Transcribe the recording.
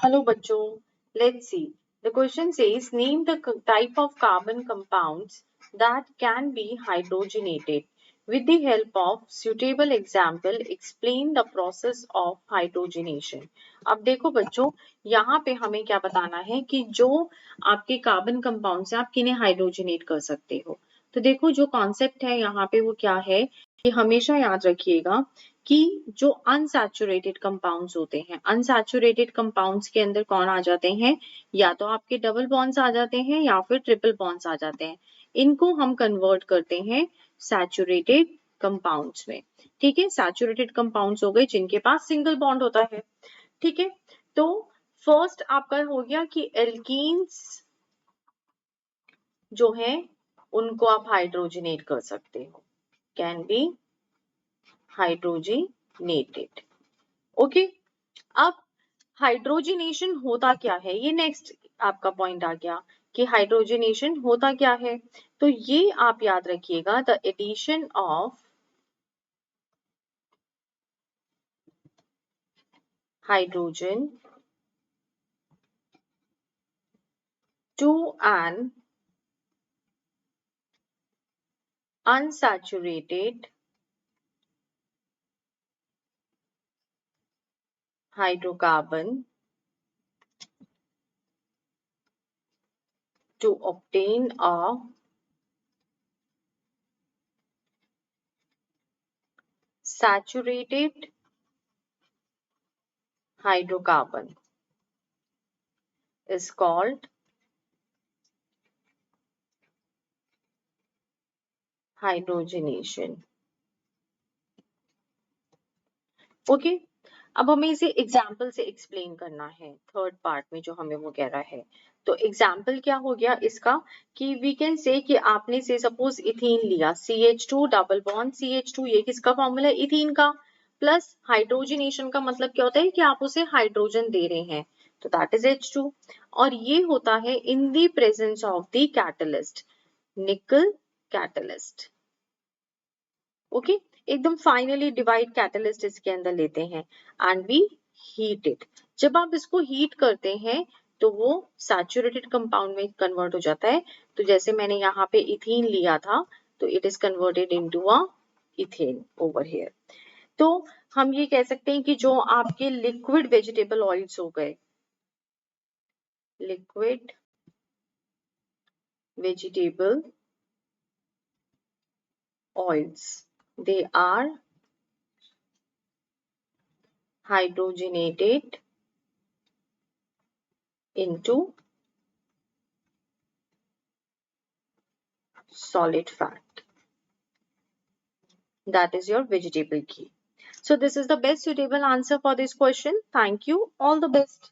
Hello bachcho, let's see. The question says name the type of carbon compounds that can be hydrogenated. With the help of suitable example, explain the process of hydrogenation. अब देखो बच्चों, यहाँ पे हमें क्या बताना है कि जो आपके कार्बन कंपाउंड्स हैं आप किन्हें हाइड्रोजनेट कर सकते हो। तो देखो जो कॉन्सेप्ट है यहाँ पे वो क्या है कि हमेशा याद रखिएगा कि जो अनसैचुरेटेड कंपाउंड्स होते हैं, अनसैचुरेटेड कंपाउंड्स के अंदर कौन आ जाते हैं, या तो आपके डबल बॉन्ड्स आ जाते हैं या फिर ट्रिपल बॉन्ड्स आ जाते हैं। इनको हम कन्वर्ट करते हैं सैचुरेटेड कंपाउंड्स में। ठीक है, सैचुरेटेड कंपाउंड्स हो गए जिनके पास सिंगल बॉन्ड होता है। ठीक है, तो फर्स्ट आपका हो गया कि एल्कीन्स जो है उनको आप हाइड्रोजनेट कर सकते हो, कैन बी हाइड्रोजनेटेड। ओके, अब हाइड्रोजनेशन होता क्या है, ये नेक्स्ट आपका पॉइंट आ गया कि हाइड्रोजनेशन होता क्या है। तो ये आप याद रखिएगा, the addition of hydrogen to an unsaturated hydrocarbon to obtain a saturated hydrocarbon is called hydrogenation. Okay, अब हमें इसे एग्जाम्पल से एक्सप्लेन करना है। थर्ड पार्ट में जो हमें वो कह रहा है, तो एग्जाम्पल क्या हो गया इसका कि वी कैन से कि आपने से सपोज इथीन लिया, CH2 डबल बॉन्ड CH2, ये किसका फॉर्मूला है, इथीन का। प्लस हाइड्रोजनेशन का मतलब क्या होता है कि आप उसे हाइड्रोजन दे रहे हैं, तो दैट इज H2। और ये होता है in the presence of the catalyst, निकल कैटलिस्ट। ओके, एकदम फाइनली डिवाइड कैटलिस्ट इसके अंदर लेते हैं एंड वी हीट इट। जब आप इसको हीट करते हैं तो वो सैचुरेटेड कंपाउंड में कन्वर्ट हो जाता है। तो जैसे मैंने यहाँ पे इथीन लिया था तो it is converted into a ethane over here. तो हम ये कह सकते हैं कि जो आपके लिक्विड वेजिटेबल ऑयल्स हो गए, liquid vegetable oils, they are hydrogenated into solid fat. That is your vegetable ghee. So this is the best suitable answer for this question. Thank you. All the best.